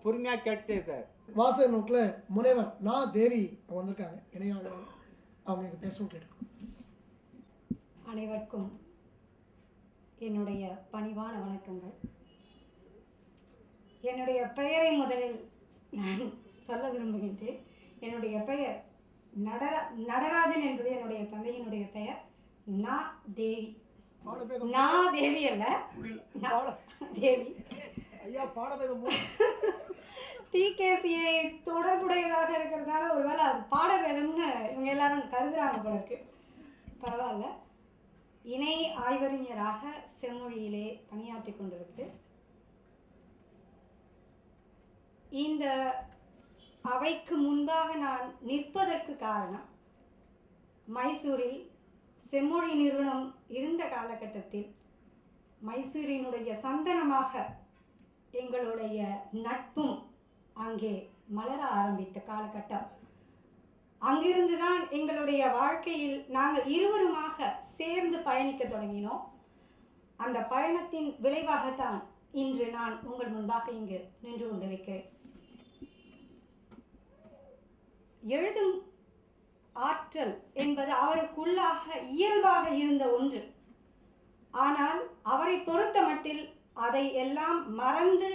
பொறுமையாக கேட்டுட்டே இருக்கார். வாசக நோக்கில் முனைவர் நான் தேவி வந்திருக்காங்க, இணையாளர். அவங்க பேசணும் கேட்டு. அனைவருக்கும் என்னுடைய பணிவான வணக்கங்கள். என்னுடைய பெயரை முதலில் நான் சொல்ல விரும்புகின்றேன். என்னுடைய பெயர் நடராஜன் என்பது என்னுடைய தந்தையினுடைய பெயர். நான் தேவி. நான் தேவி அல்ல, தேவி. ஐயா பாடபேதம் டிகேசியை தொடர்புடையதாக இருக்கிறதுனால ஒருவேளை அது பாடவேதம்னு இவங்க எல்லாரும் கருதுறாங்க போல இருக்கு. பரவாயில்ல. இணை ஆய்வறிஞராக செம்மொழியிலே பணியாற்றி கொண்டிருக்கு. இந்த அவைக்கு முன்பாக நான் நிற்பதற்கு காரணம், மைசூரில் செம்மொழி நிறுவனம் இருந்த காலகட்டத்தில் மைசூரினுடைய சந்தனமாக எங்களுடைய நட்பும் அங்கே மலர ஆரம்பித்த காலகட்டம். அங்கிருந்துதான் எங்களுடைய வாழ்க்கையில் நாங்கள் இருவருமாக சேர்ந்து பயணிக்க தொடங்கினோம். அந்த பயணத்தின் விளைவாகத்தான் இன்று நான் உங்கள் முன்பாக இங்கு நின்று கொண்டிருக்கிறேன். எழுதும் ஆற்றல் என்பது அவருக்குள்ளாக இயல்பாக இருந்த ஒன்று. ஆனால் அவரை பொறுத்த மட்டில் அதை எல்லாம் மறந்து,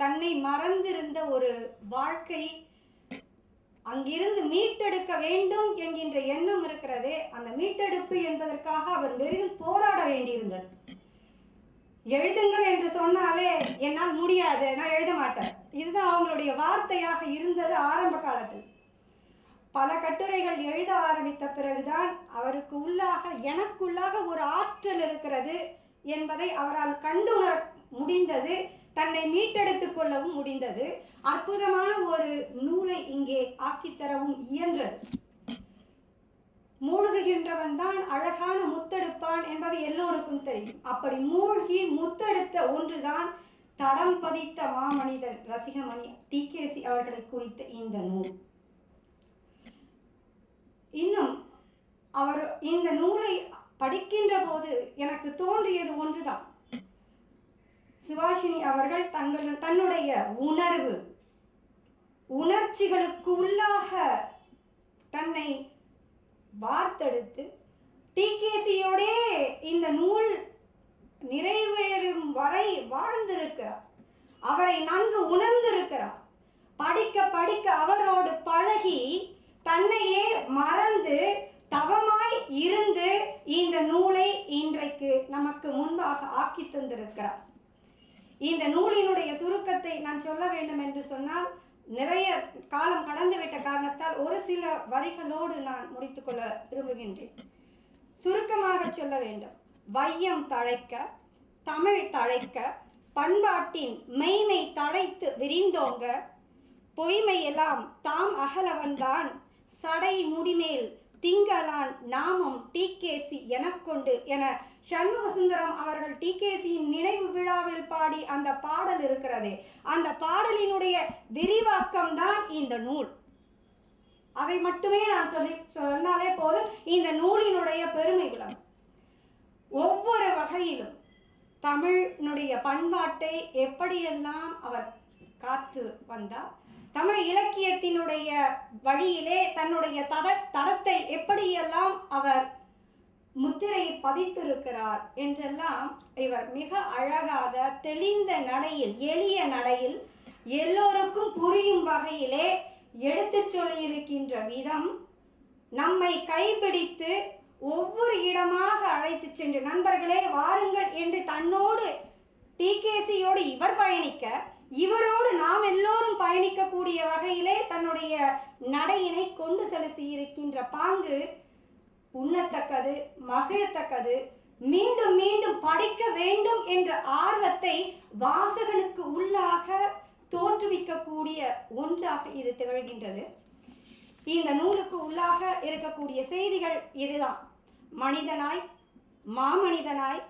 தன்னை மறந்திருந்த ஒரு வாழ்க்கை அங்கிருந்து மீட்டெடுக்க வேண்டும் என்கின்ற எண்ணம் இருக்கிறதே, அந்த மீட்டெடுப்பு என்பதற்காக அவர் பெரிதும் போராட வேண்டியிருந்தது. எழுதுங்கள் என்று சொன்னாலே என்னால் முடியாது, நான் எழுத மாட்டேன், இதுதான் அவங்களுடைய வார்த்தையாக இருந்தது ஆரம்ப காலத்தில். பல கட்டுரைகள் எழுத ஆரம்பித்த பிறகுதான் அவருக்கு உள்ளாக, எனக்குள்ளாக ஒரு ஆற்றல் இருக்கிறது என்பதை அவரால் கண்டுணர முடிந்தது. தன்னை மீட்டெடுத்துக் கொள்ளவும் முடிந்தது. அற்புதமான ஒரு நூலை இங்கே ஆக்கித்தரவும் இயன்றது. மூழ்குகின்றவன் தான் அழகான முத்தெடுப்பான் என்பது எல்லோருக்கும் தெரியும். அப்படி மூழ்கி முத்தெடுத்த ஒன்றுதான் தடம் பதித்த மாமனிதன் ரசிகமணி டிகேசி அவர்களை குறித்த இந்த நூல். இன்னும் அவர் இந்த நூலை படிக்கின்ற போது எனக்கு தோன்றியது ஒன்றுதான். சுபாஷினி அவர்கள் தன்னுடைய உணர்ச்சிகளுக்கு உள்ளாக தன்னை வார்த்தெடுத்து டிகேசியோடே இந்த நூல் நிறைவேறும் வரை வாழ்ந்திருக்கிறார். அவரை நன்கு உணர்ந்திருக்கிறார். படிக்க படிக்க அவரோடு பழகி தன்னையே மறந்து தவமாய் இருந்து இந்த நூலை இன்றைக்கு நமக்கு முன்பாக ஆக்கி தந்திருக்கிறார். இந்த நூலினுடைய சுருக்கத்தை நான் சொல்ல வேண்டும் என்று சொன்னால் நிறைய காலம் கடந்துவிட்ட காரணத்தால் ஒரு சில வரிகளோடு நான் முடித்துக்கொள்ள விரும்புகின்றேன். சுருக்கமாக சொல்ல வேண்டும். வையம் தழைக்க, தமிழ் தழைக்க, பண்பாட்டின் மெய்மை தழைத்து விரிந்தோங்க, பொய்மையெல்லாம் தாம் அகல வந்தான், சடை முடிமேல் திங்களான் நாமம் டிகேசி எனக்கொண்டு என சண்முக சுந்தரம் அவர்கள் டிகேசியின் நினைவு விழாவில் பாடி அந்த பாடல் இருக்கிறது. அந்த பாடலினுடைய விரிவாக்கம் தான் இந்த நூல். அதை மட்டுமே நான் சொன்னாலே போதும். இந்த நூலினுடைய பெருமை விளங்கும். ஒவ்வொரு வகையிலும் தமிழினுடைய பண்பாட்டை எப்படியெல்லாம் அவர் காத்து வந்தார், தமிழ் இலக்கியத்தினுடைய வழியிலே தன்னுடைய தடத்தை எப்படியெல்லாம் அவர் முத்திரை பதித்திருக்கிறார் என்றெல்லாம் இவர் மிக அழகாக தெளிந்த நடையில், எளிய நடையில், எல்லோருக்கும் புரியும் வகையிலே எடுத்து சொல்லியிருக்கின்ற விதம் நம்மை கைப்பிடித்து ஒவ்வொரு இடமாக அழைத்து சென்று, நண்பர்களே வாருங்கள் என்று தன்னோடு டிகேசியோடு இவர் பயணிக்க, இவரோடு நாம் எல்லோரும் பயணிக்கக்கூடிய வகையிலே தன்னுடைய நடையினை கொண்டு செலுத்தி இருக்கின்ற பாங்கு உண்ணத்தக்கது, மகிழத்தக்கது. மீண்டும் மீண்டும் படிக்க வேண்டும் என்ற ஆர்வத்தை வாசகனுக்கு உள்ளாக தோற்றுவிக்கக்கூடிய ஒன்றாக இது திகழ்கின்றது. இந்த நூலுக்கு உள்ளாக இருக்கக்கூடிய செய்திகள் இதுதான். மனிதனாய், மாமனிதனாய்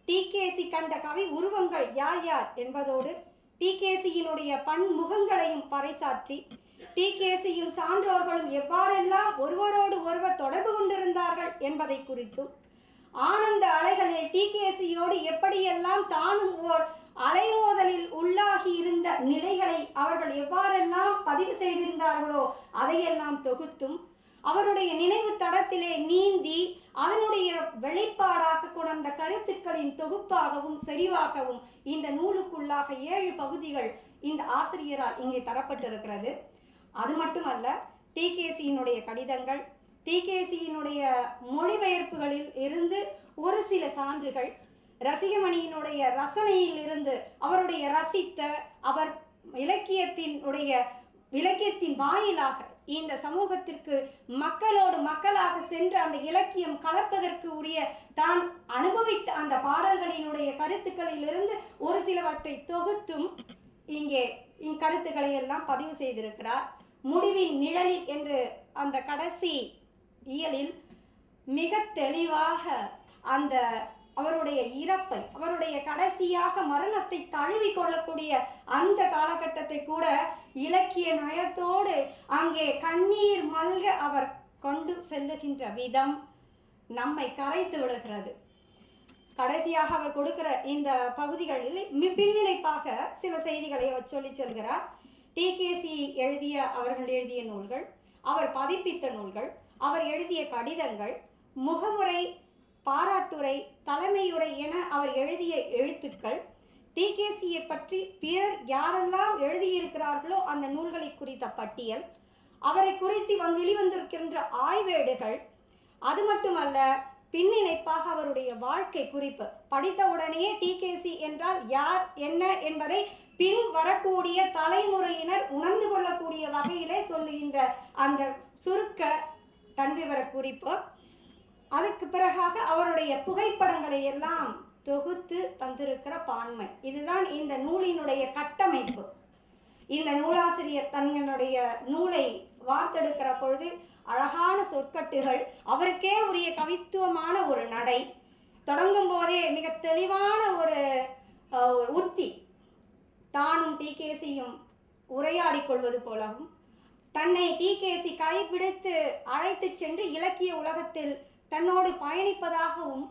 டிகேசி கண்ட கவி உருவங்கள் யார் யார் என்பதோடு டிகேசியினுடைய பன்முகங்களையும் பறைசாற்றி, டிகேசியும் சான்றோர்களும் எவ்வாறெல்லாம் ஒருவரோடு ஒருவர் தொடர்பு கொண்டிருந்தார்கள் என்பதை குறித்தும், ஆனந்த அலைகளில் டிகேசியோடு எப்படியெல்லாம் தானும் ஓர் அலைமோதலில் உள்ளாகி இருந்த நிலைகளை அவர்கள் எவ்வாறெல்லாம் பதிவு செய்திருந்தார்களோ அதையெல்லாம் தொகுத்தும் அவருடைய நினைவு தடத்திலே நீந்தி அதனுடைய வெளிப்பாடாக கொண்ட கருத்துக்களின் தொகுப்பாகவும் செறிவாகவும் இந்த நூலுக்குள்ளாக 7 பகுதிகள் இந்த ஆசிரியரால் இங்கே தரப்பட்டிருக்கிறது. அது மட்டுமல்ல, டிகேசியினுடைய கடிதங்கள், டிகேசியினுடைய மொழிபெயர்ப்புகளில் இருந்து ஒரு சில சான்றுகள், ரசிகமணியினுடைய ரசனையில் இருந்து அவருடைய ரசித்த அவர் இலக்கியத்தின் வாயிலாக இந்த சமூகத்திற்கு மக்களோடு மக்களாக சென்று அந்த இலக்கியம் கலப்பதற்கு உரிய தான் அனுபவித்த அந்த பாடல்களினுடைய கருத்துக்களில் இருந்து ஒரு சிலவற்றை தொகுத்தும் இங்கே கருத்துக்களை எல்லாம் பதிவு செய்திருக்கிறார். முடிவின் நிழலில் என்று அந்த கடைசி இயலில் மிக தெளிவாக அந்த அவருடைய இறப்பை, அவருடைய கடைசியாக மரணத்தை தழுவி கொள்ளக்கூடிய அந்த காலகட்டத்தை கூட இலக்கிய நயத்தோடு அங்கே கண்ணீர் மல்க அவர் கொண்டு செல்லுகின்ற விதம் நம்மை கரைத்து விடுகிறது. கடைசியாக அவர் கொடுக்கிற இந்த பகுதிகளில் பின்னிணைப்பாக சில செய்திகளை அவர் சொல்லி செல்கிறார். டிகேசி அவர்கள் எழுதிய நூல்கள், அவர் பதிப்பித்த நூல்கள், அவர் எழுதிய கடிதங்கள், முகவுரை, பாராட்டுரை, தலைமையுரை என அவர் எழுதிய எழுத்துக்கள், டிகேசியை பற்றி பிறர் யாரெல்லாம் எழுதியிருக்கிறார்களோ அந்த நூல்களை குறித்த பட்டியல், அவரை குறித்து வெளிவந்திருக்கின்ற ஆய்வேடுகள், அது மட்டுமல்ல பின்னிணைப்பாக அவருடைய வாழ்க்கை குறிப்பு. படித்தவுடனேயே டிகேசி என்றால் யார் என்ன என்பதை பின் வரக்கூடிய தலைமுறையினர் உணர்ந்து கொள்ளக்கூடிய வகையிலே சொல்லுகின்ற அந்த சுருக்க தன்விவர குறிப்பு. அதுக்கு பிறகாக அவருடைய புகைப்படங்களை எல்லாம் தொகுத்து தந்திருக்கிற பான்மை. இதுதான் இந்த நூலினுடைய கட்டமைப்பு. இந்த நூலாசிரியர் தன்னுடைய நூலை வார்த்தெடுக்கிற பொழுது அழகான சொற்கட்டுகள், அவருக்கே உரிய கவித்துவமான ஒரு நடை, தொடங்கும் போதே மிக தெளிவான ஒரு உத்தி, தானும் டிகேசியும் உரையாடி கொள்வது போலவும், தன்னை டிகேசி கைப்பிடித்து அழைத்து சென்று இலக்கிய உலகத்தில் தன்னோடு பயணிப்பதாகவும்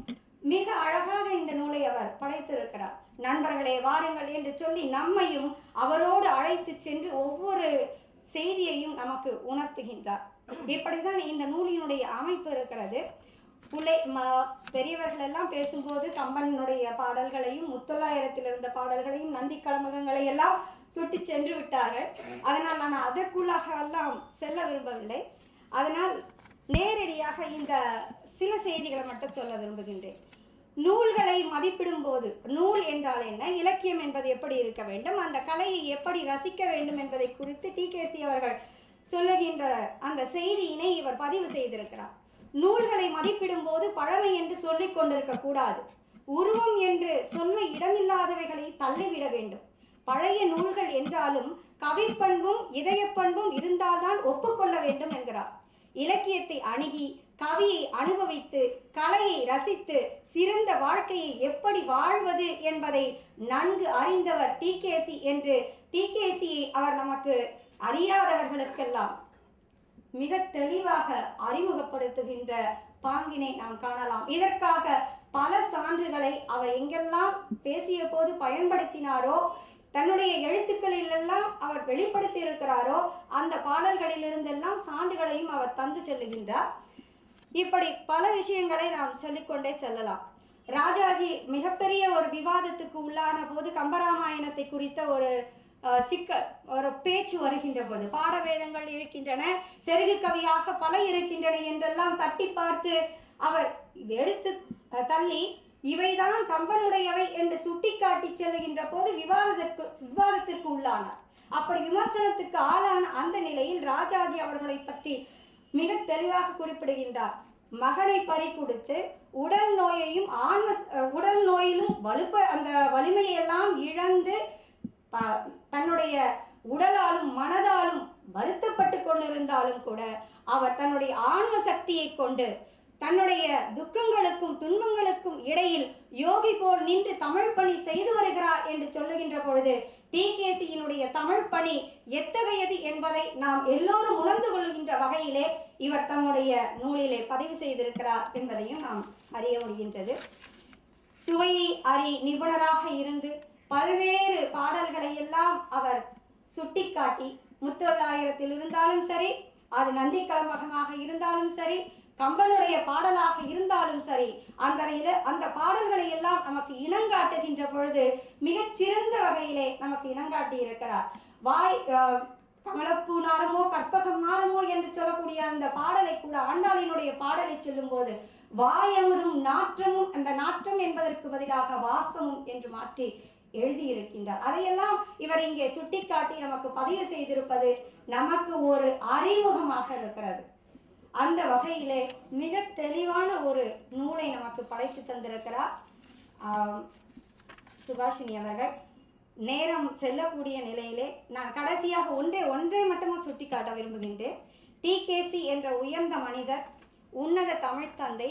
மிக அழகாக இந்த நூலை அவர் படைத்திருக்கிறார். நண்பர்களே வாருங்கள் என்று சொல்லி நம்மையும் அவரோடு அழைத்து சென்று ஒவ்வொரு செய்தியையும் நமக்கு உணர்த்துகின்றார். இப்படிதான் இந்த நூலினுடைய அமைப்பு இருக்கிறது. பெரியவர்கள் எல்லாம் பேசும்போது கம்பனுடைய பாடல்களையும் முத்தொள்ளாயிரத்தில் இருந்த பாடல்களையும் நந்தி கலமகங்களை எல்லாம் சுட்டி சென்று விட்டார்கள். அதனால் நான் அதற்குள்ளாக எல்லாம் செல்ல விரும்பவில்லை. அதனால் நேரடியாக இந்த சில செய்திகளை மட்டும் சொல்ல விரும்புகின்றேன். நூல்களை மதிப்பிடும் போது நூல் என்றால் என்ன, இலக்கியம் என்பது எப்படி இருக்க வேண்டும், அந்த கலையை எப்படி ரசிக்க வேண்டும் என்பதை குறித்து டிகேசி அவர்கள் சொல்லுகின்ற அந்த செய்தியினை இவர் பதிவு செய்திருக்கிறார். நூல்களை மதிப்பிடும் போது பழமை என்று சொல்லிக் கொண்டிருக்க கூடாது. உருவம் என்று சொல்ல இடமில்லாதவைகளை தள்ளிவிட வேண்டும். பழைய நூல்கள் என்றாலும் கவிப்பண்பும் இதயப்பண்பும் இருந்தால்தான் ஒப்புக்கொள்ள வேண்டும் என்கிறார். இலக்கியத்தை அணுகி கவியை அனுபவித்து கலையை ரசித்து சிறந்த வாழ்க்கையை எப்படி வாழ்வது என்பதை நன்கு அறிந்தவர் டிகேசி என்று டிகேசியை அவர் நமக்கு அறியாதவர்களுக்கெல்லாம் மிக தெளிவாக அறிமுகப்படுத்துகின்ற பாங்கினை நாம் காணலாம். இதற்காக பல சான்றுகளை அவர் எங்கெல்லாம் பேசிய போது பயன்படுத்தினாரோ, தன்னுடைய எழுத்துக்களிலெல்லாம் அவர் வெளிப்படுத்தி இருக்கிறாரோ அந்த பாடல்களிலிருந்தெல்லாம் சான்றுகளையும் அவர் தந்து செல்லுகின்றார். இப்படி பல விஷயங்களை நாம் சொல்லிக்கொண்டே செல்லலாம். ராஜாஜி மிகப்பெரிய ஒரு விவாதத்துக்கு உள்ளான போது கம்பராமாயணத்தை குறித்த ஒரு பேச்சு வருகின்ற பொழுது, பாட வேதங்கள் இருக்கின்றன, செருகு கவியாக பல இருக்கின்றன என்றெல்லாம் தட்டி பார்த்து அவர் எடுத்து தள்ளி இவைதான் கம்பனுடையவை என்று சுட்டிக்காட்டி செல்லுகின்ற போது விவாதத்திற்கு உள்ளானார். அப்படி விமர்சனத்துக்கு ஆளான அந்த நிலையில் ராஜாஜி அவர்களை பற்றி மிக தெளிவாக குறிப்பிடுகின்றார். மகனை பறி கொடுத்து உடல் நோயிலும் அந்த வலிமையெல்லாம் இழந்து தன்னுடைய உடலாலும் மனதாலும் வருத்தப்பட்டு கொண்டிருந்தாலும் கூட அவர் தன்னுடைய ஆன்ம சக்தியை கொண்டு தன்னுடைய துக்கங்களுக்கும் துன்பங்களுக்கும் இடையில் யோகி போல் நின்று தமிழ் பணி செய்து வருகிறார் என்று சொல்லுகின்ற பொழுது டிகேசியினுடைய தமிழ் பணி எத்தகையது என்பதை நாம் எல்லோரும் உணர்ந்து கொள்கின்ற வகையிலே இவர் தம்முடைய நூலிலே பதிவு செய்திருக்கிறார் என்பதையும் நாம் அறிய முடிகின்றது. சுவையை அறி நிபுணராக இருந்து பல்வேறு பாடல்களை எல்லாம் அவர் சுட்டிக்காட்டி, முத்தொள்ளாயிரத்தில் இருந்தாலும் சரி, அது நந்தி கலம்பகமாக இருந்தாலும் சரி, கம்பனுடைய பாடலாக இருந்தாலும் சரி, அந்த பாடல்களை எல்லாம் நமக்கு இனங்காட்டுகின்ற பொழுது மிகச்சிறந்த வகையிலே நமக்கு இனங்காட்டி இருக்கிறார். கமலப்பூ நாருமோ கற்பகம் நாருமோ என்று சொல்லக்கூடிய அந்த பாடலை கூட, ஆண்டாளினுடைய பாடலை சொல்லும் போது வாயமுதும் நாற்றமும், அந்த நாற்றம் என்பதற்கு பதிலாக வாசமும் என்று மாற்றி எழுதியிருக்கின்றார். அதையெல்லாம் இவர் இங்கே சுட்டிக்காட்டி நமக்கு பதிவு செய்திருப்பது நமக்கு ஒரு அறிமுகமாக இருக்கிறது. அந்த வகையிலே மிக தெளிவான ஒரு நூலை நமக்கு படைத்து தந்திருக்கிறார் சுபாஷினி அவர்கள். நேரம் செல்லக்கூடிய நிலையிலே நான் கடைசியாக ஒன்றை மட்டும் சுட்டிக்காட்ட விரும்புகின்றேன். டிகேசி என்ற உயர்ந்த மனிதர், உன்னத தமிழ் தந்தை,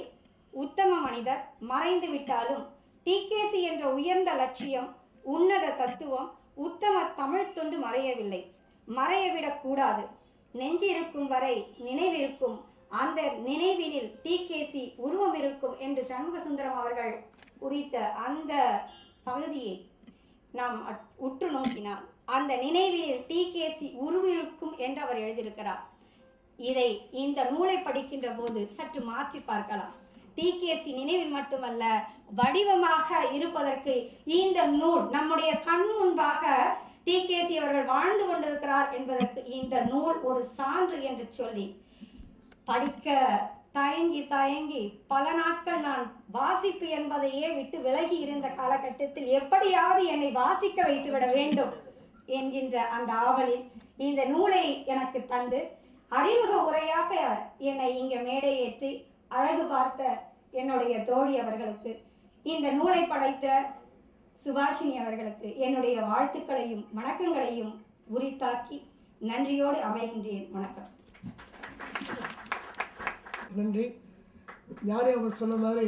உத்தம மனிதர் மறைந்து விட்டாலும் டிகேசி என்ற உயர்ந்த லட்சியம், உன்னத தத்துவம், உத்தம தமிழ் தொண்டு மறையவில்லை, மறையவிடக்கூடாது. நெஞ்சிருக்கும் வரை நினைவிருக்கும், அந்த நினைவினில் டிகேசி உருவம் இருக்கும் என்று சண்முக சுந்தரம் அவர்கள் குறித்த அந்த பகுதியை நாம் உற்று நோக்கினால் அந்த நினைவினில் டிகேசி உருவிருக்கும் என்று அவர் எழுதியிருக்கிறார். இதை இந்த நூலை படிக்கின்ற போது சற்று மாற்றி பார்க்கலாம். டிகேசி நினைவில் மட்டுமல்ல, வடிவமாக இருப்பதற்கு இந்த நூல் நம்முடைய கண் முன்பாக டிகேசி அவர்கள் வாழ்ந்து கொண்டிருக்கிறார் என்பதற்கு இந்த நூல் ஒரு சான்று என்று சொல்லி, படிக்க தயங்கி பல நாட்கள் நான் வாசிப்பு என்பதையே விட்டு விலகி இருந்த காலகட்டத்தில் எப்படியாவது என்னை வாசிக்க வைத்துவிட வேண்டும் என்கின்ற அந்த ஆவலில் இந்த நூலை எனக்கு தந்து அறிமுக உரையாக என்னை இங்கே மேடையேற்றி அழகு பார்த்த என்னுடைய தோழி அவர்களுக்கு, இந்த நூலை படைத்த சுபாஷினி அவர்களுக்கு என்னுடைய வாழ்த்துக்களையும் வணக்கங்களையும் உரித்தாக்கி நன்றியோடு அமைகின்றேன். வணக்கம். நன்றி. ஞானி அவர் சொன்ன மாதிரி